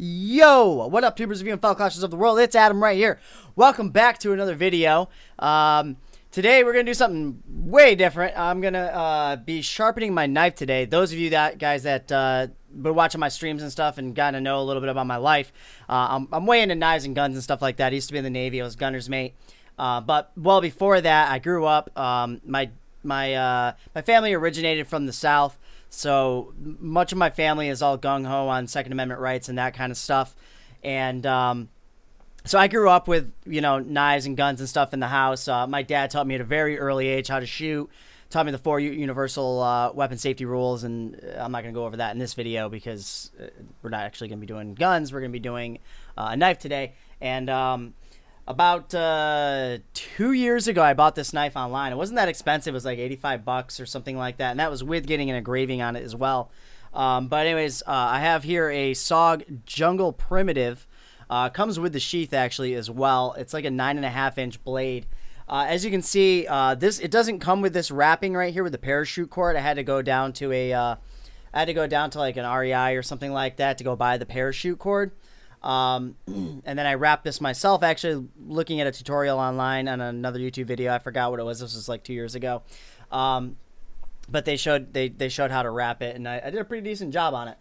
Yo, what up, tubers, review and fellow clashers of the world? It's Adam right here. Welcome back to another video. Today we're gonna do something way different. I'm gonna be sharpening my knife today. Those of you guys that been watching my streams and stuff and gotten to know a little bit about my life, I'm way into knives and guns and stuff like that. I used to be in the Navy. I was gunner's mate. But well before that, I grew up. My family originated from the South. So much of my family is all gung-ho on Second Amendment rights and that kind of stuff. And so I grew up with, knives and guns and stuff in the house. My dad taught me at a very early age how to shoot, taught me the 4 universal weapon safety rules. And I'm not going to go over that in this video because we're not actually going to be doing guns. We're going to be doing a knife today. And about 2 years ago, I bought this knife online. It wasn't that expensive. It was like 85 bucks or something like that. And that was with getting an engraving on it as well. But anyways, I have here a SOG Jungle Primitive. Comes with the sheath actually as well. It's like a 9.5-inch blade. As you can see, it doesn't come with this wrapping right here with the parachute cord. I had to go down to like an REI or something like that to go buy the parachute cord. And then I wrapped this myself, actually looking at a tutorial online on another YouTube video. I forgot what it was. This was like 2 years ago. But they showed how to wrap it, and I did a pretty decent job on it.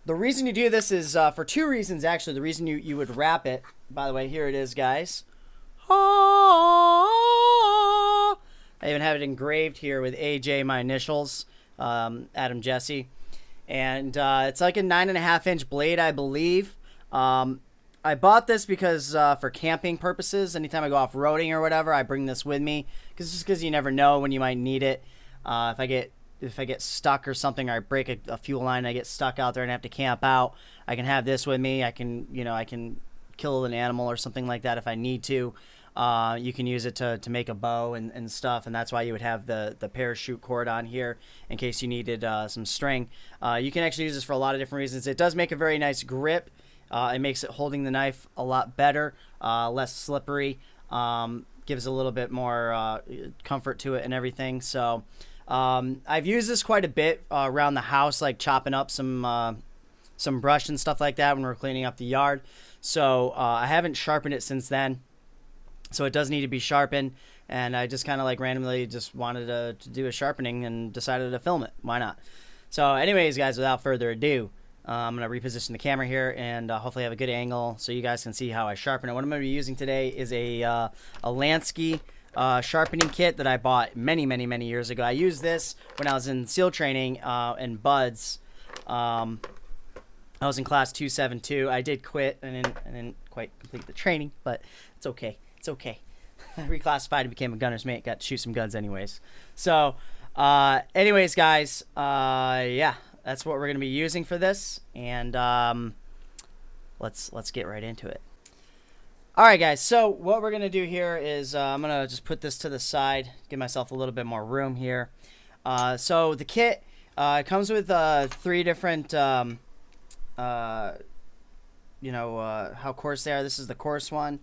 The reason you do this is for 2 reasons, actually. The reason you would wrap it, by the way, here it is, guys. I even have it engraved here with AJ, my initials, Adam Jesse. And it's like a 9.5-inch blade, I believe. I bought this because for camping purposes, anytime I go off-roading or whatever, I bring this with me. Because you never know when you might need it. If I get stuck or something, or I break a fuel line, and I get stuck out there and have to camp out, I can have this with me. I can kill an animal or something like that if I need to. You can use it to make a bow and stuff, and that's why you would have the parachute cord on here in case you needed some string. You can actually use this for a lot of different reasons. It does make a very nice grip. It makes it holding the knife a lot better, less slippery, gives a little bit more comfort to it and everything. So I've used this quite a bit around the house, like chopping up some brush and stuff like that when we're cleaning up the yard. So I haven't sharpened it since then. So it does need to be sharpened, and I just kind of like randomly just wanted to do a sharpening and decided to film it. Why not? So anyways, guys, without further ado, I'm going to reposition the camera here and hopefully have a good angle so you guys can see how I sharpen it. What I'm going to be using today is a Lansky sharpening kit that I bought many years ago. I used this when I was in SEAL training in Buds. I was in class 272. I did quit and didn't quite complete the training, but it's okay. It's okay. I reclassified and became a gunner's mate. Got to shoot some guns anyways. So, anyways, guys, yeah, that's what we're gonna be using for this, and let's get right into it. All right, guys. So what we're gonna do here is I'm gonna just put this to the side, give myself a little bit more room here. So the kit comes with 3 different, how coarse they are. This is the coarse one.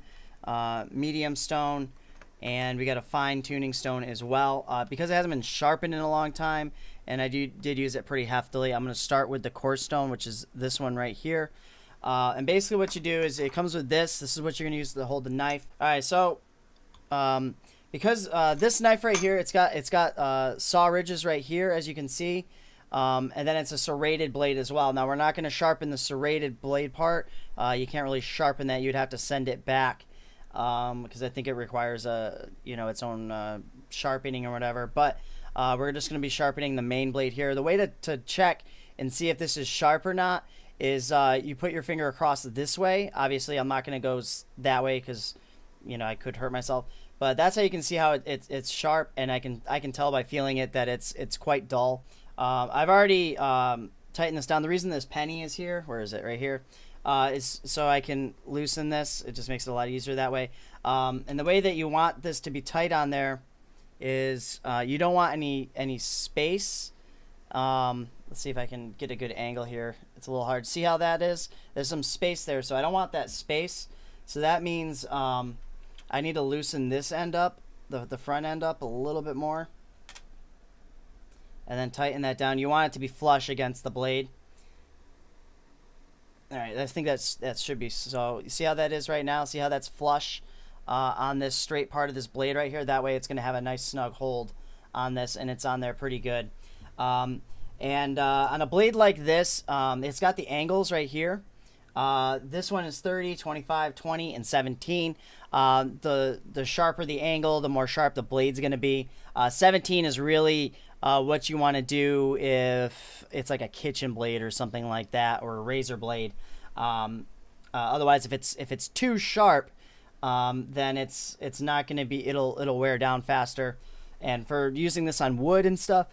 Medium stone, and we got a fine tuning stone as well. Because it hasn't been sharpened in a long time, and I did use it pretty heftily, I'm going to start with the coarse stone, which is this one right here. And basically what you do is it comes with this. This is what you're going to use to hold the knife. Alright, so because this knife right here, it's got saw ridges right here, as you can see. And then it's a serrated blade as well. Now we're not going to sharpen the serrated blade part. You can't really sharpen that. You'd have to send it back. Because I think it requires its own sharpening or whatever. But we're just going to be sharpening the main blade here. The way to check and see if this is sharp or not is you put your finger across this way. Obviously, I'm not going to go that way because I could hurt myself. But that's how you can see how it's sharp, and I can tell by feeling it that it's quite dull. I've already tightened this down. The reason this penny is here, where is it? Right here. Is so I can loosen this. It just makes it a lot easier that way. And the way that you want this to be tight on there is you don't want any space. Let's see if I can get a good angle here. It's a little hard. See how that is? There's some space there, so I don't want that space. So that means I need to loosen this end up, the front end up a little bit more. And then tighten that down. You want it to be flush against the blade. All right, I think that should be, so you see how that is right now? See how that's flush on this straight part of this blade right here? That way it's going to have a nice snug hold on this, and it's on there pretty good. And on a blade like this, it's got the angles right here. This one is 30, 25, 20, and 17. The sharper the angle, the more sharp the blade's going to be. 17 is really what you want to do if it's like a kitchen blade or something like that, or a razor blade. Otherwise, if it's too sharp, then it's not going to be, it'll wear down faster. And for using this on wood and stuff,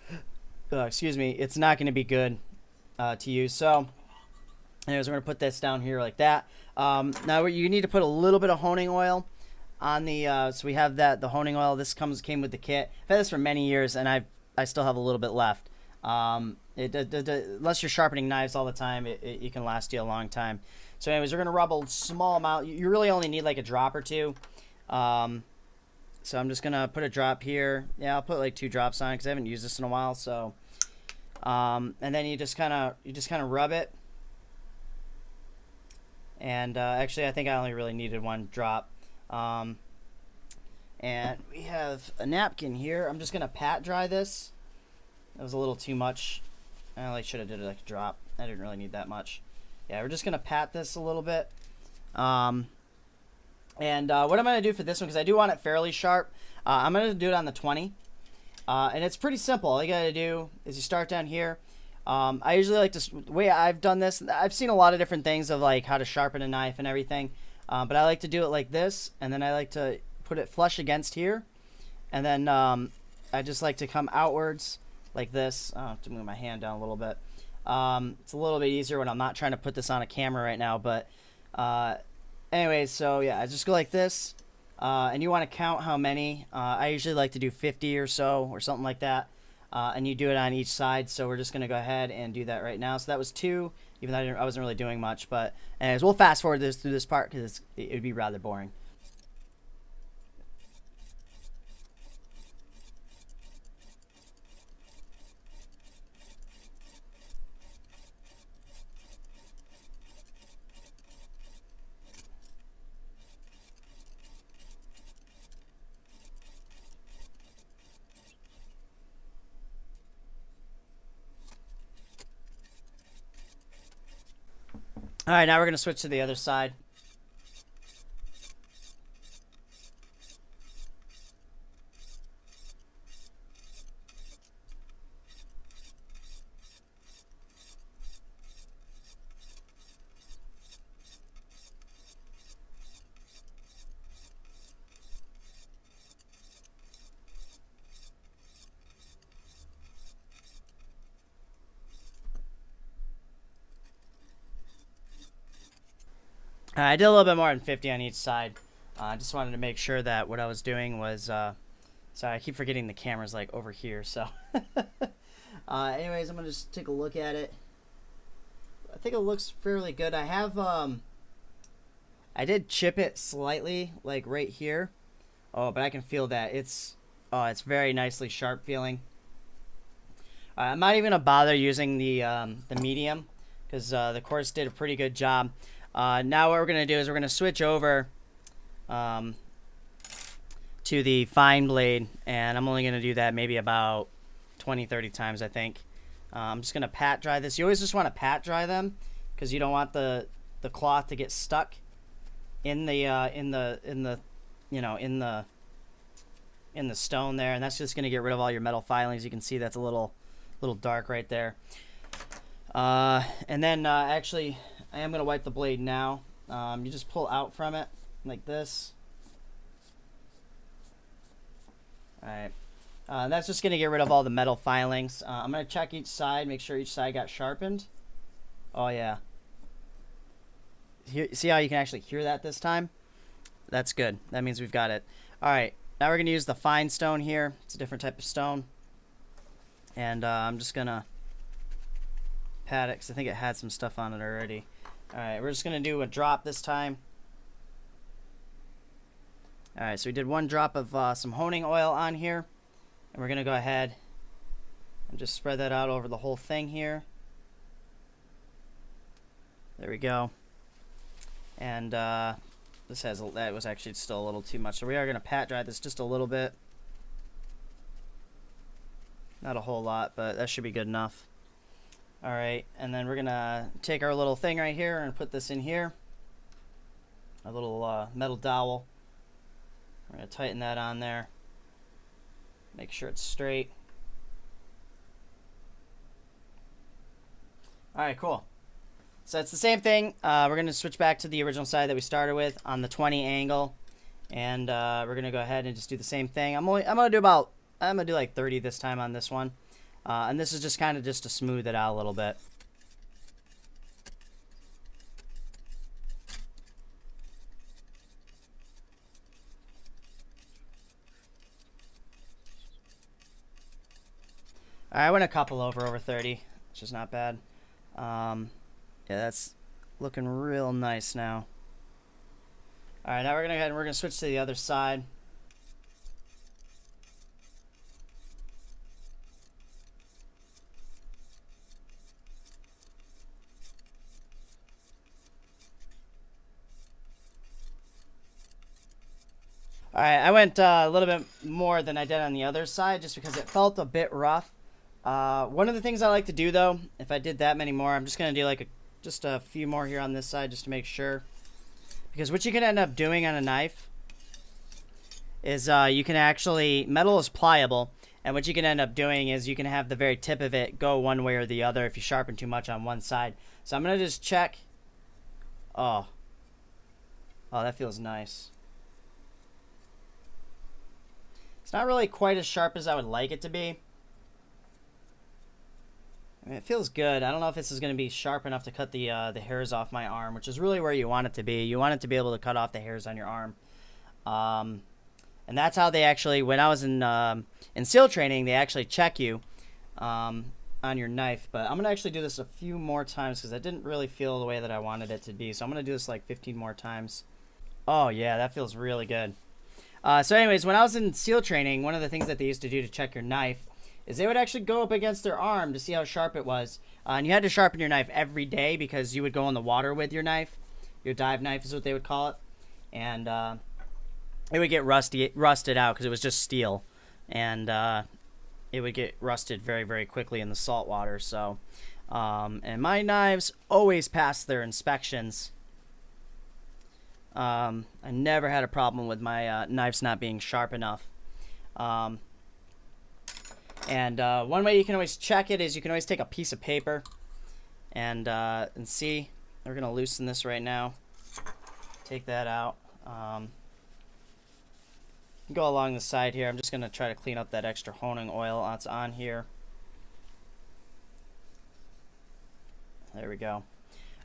excuse me, it's not going to be good to use. So anyways, we're going to put this down here like that. Now you need to put a little bit of honing oil on the, so we have the honing oil. This came with the kit. I've had this for many years, and I still have a little bit left. Unless you're sharpening knives all the time, it can last you a long time. So anyways, we're going to rub a small amount. You really only need like a drop or two. So I'm just going to put a drop here. Yeah, I'll put like 2 drops on it because I haven't used this in a while. So, and then you just kind of rub it. And actually, I think I only really needed 1 drop. And we have a napkin here. I'm just going to pat dry this. That was a little too much. I like should have did it like a drop. I didn't really need that much. Yeah, we're just going to pat this a little bit. And what I'm going to do for this one, because I do want it fairly sharp, I'm going to do it on the 20. And it's pretty simple. All you got to do is you start down here. I usually like to, the way I've done this, I've seen a lot of different things of like how to sharpen a knife and everything. But I like to do it like this, and then I like to put it flush against here. And then I just like to come outwards like this. I have to move my hand down a little bit. It's a little bit easier when I'm not trying to put this on a camera right now. But anyways, so yeah, I just go like this. And you want to count how many. I usually like to do 50 or so or something like that. And you do it on each side. So we're just going to go ahead and do that right now. So that was 2, even though I wasn't really doing much. But anyways, we'll fast forward through this part because it would be rather boring. All right, now we're going to switch to the other side. I did a little bit more than 50 on each side. I just wanted to make sure that what I was doing was, sorry, I keep forgetting the camera's like over here, so. Anyways, I'm going to just take a look at it. I think it looks fairly good. I have, I did chip it slightly, like right here. Oh, but I can feel that. It's very nicely sharp feeling. I'm not even going to bother using the medium, because the course did a pretty good job. Now what we're going to do is we're going to switch over to the fine blade, and I'm only going to do that maybe about 20-30 times, I think. I'm just going to pat dry this. You always just want to pat dry them because you don't want the cloth to get stuck in the stone there, and that's just going to get rid of all your metal filings. You can see that's a little dark right there. And then actually I am going to wipe the blade now. You just pull out from it like this. Alright. That's just going to get rid of all the metal filings. I'm going to check each side, make sure each side got sharpened. Oh yeah. See how you can actually hear that this time? That's good. That means we've got it. Alright. Now we're going to use the fine stone here. It's a different type of stone. And I'm just going to pat it because I think it had some stuff on it already. Alright, we're just going to do a drop this time. Alright, so we did 1 drop of some honing oil on here. And we're going to go ahead and just spread that out over the whole thing here. There we go. And this has that was actually still a little too much, so we are going to pat dry this just a little bit. Not a whole lot, but that should be good enough. All right, and then we're going to take our little thing right here and put this in here. A little metal dowel. We're going to tighten that on there. Make sure it's straight. All right, cool. So it's the same thing. We're going to switch back to the original side that we started with on the 20 angle. And we're going to go ahead and just do the same thing. I'm going to do like 30 this time on this one. And this is just kind of just to smooth it out a little bit. I went a couple over 30, which is not bad. Yeah, that's looking real nice now. All right, now we're gonna go ahead and we're gonna switch to the other side. All right, I went a little bit more than I did on the other side just because it felt a bit rough. One of the things I like to do though, if I did that many more, I'm just gonna do like just a few more here on this side just to make sure. Because what you can end up doing on a knife is you can actually, metal is pliable, and what you can end up doing is you can have the very tip of it go one way or the other if you sharpen too much on one side. So I'm gonna just check. Oh, that feels nice. It's not really quite as sharp as I would like it to be. I mean, it feels good. I don't know if this is going to be sharp enough to cut the hairs off my arm, which is really where you want it to be. You want it to be able to cut off the hairs on your arm. And that's how they actually, when I was in SEAL training, they actually check you on your knife. But I'm going to actually do this a few more times because I didn't really feel the way that I wanted it to be. So I'm going to do this like 15 more times. Oh, yeah, that feels really good. So anyways, when I was in SEAL training, one of the things that they used to do to check your knife is they would actually go up against their arm to see how sharp it was. And you had to sharpen your knife every day because you would go in the water with your knife. Your dive knife is what they would call it. And it would get rusted out because it was just steel. And it would get rusted very, very quickly in the salt water. So, and my knives always pass their inspections. I never had a problem with my knives not being sharp enough. And one way you can always check it is you can always take a piece of paper and see. We're going to loosen this right now. Take that out. Go along the side here. I'm just going to try to clean up that extra honing oil that's on here. There we go.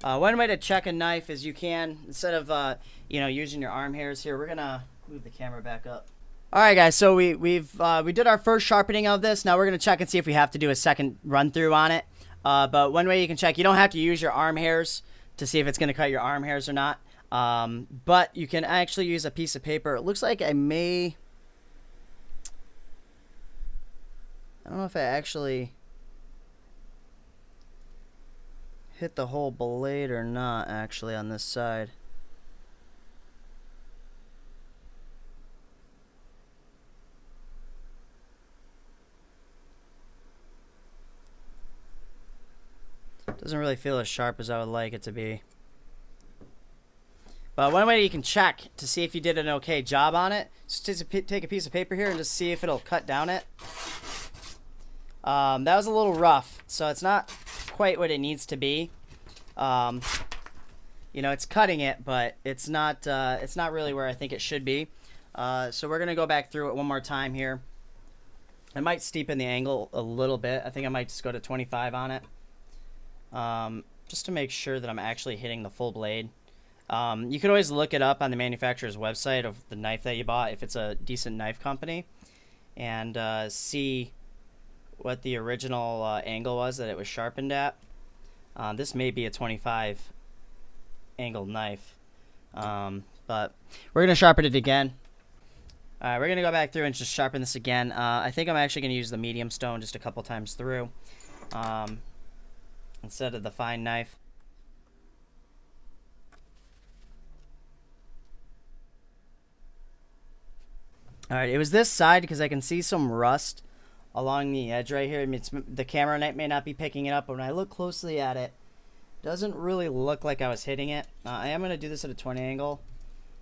One way to check a knife is you can, instead of using your arm hairs here, we're gonna move the camera back up. All right, guys. So we did our first sharpening of this. Now we're gonna check and see if we have to do a second run through on it. But one way you can check, you don't have to use your arm hairs to see if it's gonna cut your arm hairs or not. But you can actually use a piece of paper. It looks like I don't know if I actually hit the whole blade or not actually on this side. Doesn't really feel as sharp as I would like it to be. But one way you can check to see if you did an okay job on it, just take a piece of paper here and just see if it'll cut down it. That was a little rough, so it's not quite what it needs to be. It's cutting it, but it's not really where I think it should be. So we're gonna go back through it one more time here. I might steepen the angle a little bit. I think I might just go to 25 on it, just to make sure that I'm actually hitting the full blade. You can always look it up on the manufacturer's website of the knife that you bought if it's a decent knife company, and see what the original angle was that it was sharpened at. This may be a 25 angled knife, but we're going to sharpen it again. Alright, we're going to go back through and just sharpen this again. I think I'm actually going to use the medium stone just a couple times through, instead of the fine knife. All right, it was this side because I can see some rust along the edge right here. I mean, the camera may not be picking it up, but when I look closely at it, it doesn't really look like I was hitting it. I am going to do this at a 20 angle,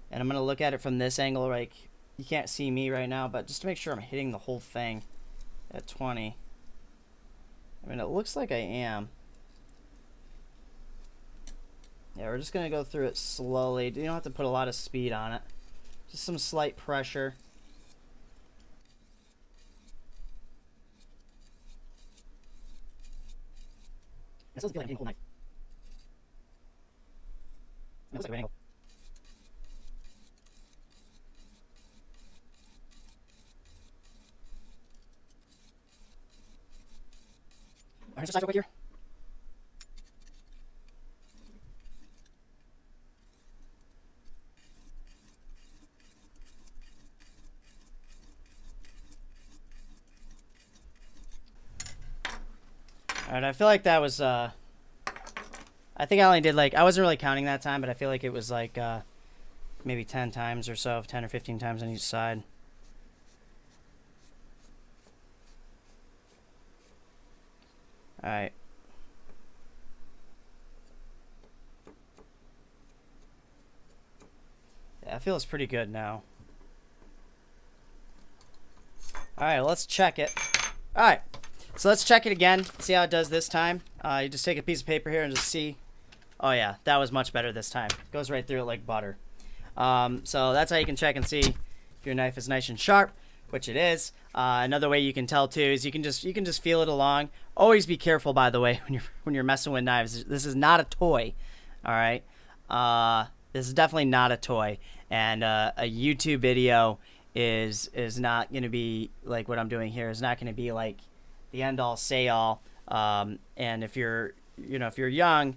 and I'm going to look at it from this angle. Like, you can't see me right now, but just to make sure I'm hitting the whole thing at 20. I mean, it looks like I am. Yeah, we're just going to go through it slowly. You don't have to put a lot of speed on it. Just some slight pressure. This doesn't feel like a cool knife. It looks like a angle. Alright, just over here. Alright, I feel like that was, I think I only did like, I wasn't really counting that time, but I feel like it was like, maybe 10 times or so, 10 or 15 times on each side. Alright. Yeah, it feels pretty good now. Alright, let's check it. Alright. So let's check it again, see how it does this time. You just take a piece of paper here and just see. Oh yeah, that was much better this time. Goes right through it like butter. So that's how you can check and see if your knife is nice and sharp, which it is. Another way you can tell too is you can just feel it along. Always be careful, by the way, when you're messing with knives. This is not a toy. All right. This is definitely not a toy, and a YouTube video is not going to be like what I'm doing here. Is not going to be like the end all say all. And if you're young,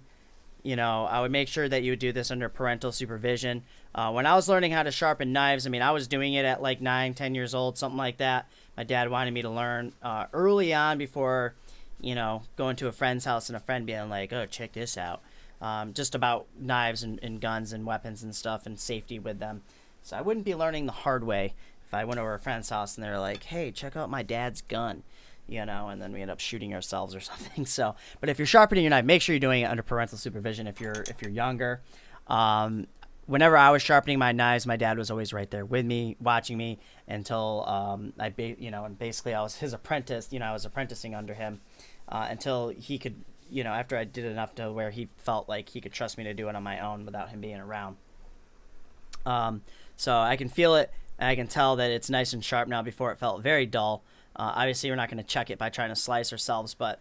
I would make sure that you would do this under parental supervision. When I was learning how to sharpen knives, I mean, I was doing it at like 9, 10 years old, something like that. My dad wanted me to learn early on before, going to a friend's house and a friend being like, oh, check this out. Just about knives and guns and weapons and stuff and safety with them. So I wouldn't be learning the hard way if I went over a friend's house and they're like, hey, check out my dad's gun. And then we end up shooting ourselves or something. So, but if you're sharpening your knife, make sure you're doing it under parental supervision. If you're younger, whenever I was sharpening my knives, my dad was always right there with me, watching me until and basically I was his apprentice. I was apprenticing under him until he could, after I did enough to where he felt like he could trust me to do it on my own without him being around. So I can feel it, and I can tell that it's nice and sharp now. Before it felt very dull. Obviously, we're not going to check it by trying to slice ourselves, but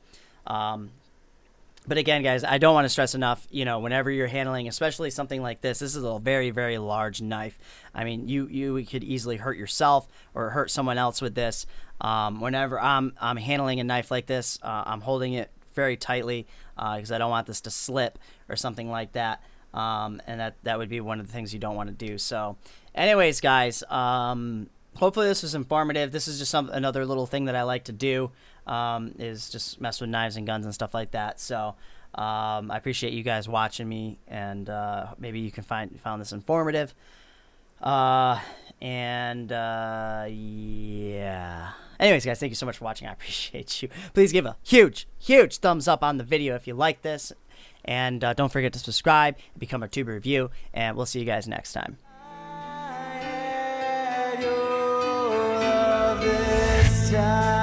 again, guys, I don't want to stress enough, whenever you're handling, especially something like this is a very, very large knife. I mean, you could easily hurt yourself or hurt someone else with this. Whenever I'm handling a knife like this, I'm holding it very tightly because I don't want this to slip or something like that. And that would be one of the things you don't want to do. So anyways, guys, hopefully this was informative. This is just another little thing that I like to do, is just mess with knives and guns and stuff like that. So I appreciate you guys watching me, and maybe you can found this informative. Yeah. Anyways, guys, thank you so much for watching. I appreciate you. Please give a huge, huge thumbs up on the video if you like this. And don't forget to subscribe and become a tuber review. And we'll see you guys next time. Time.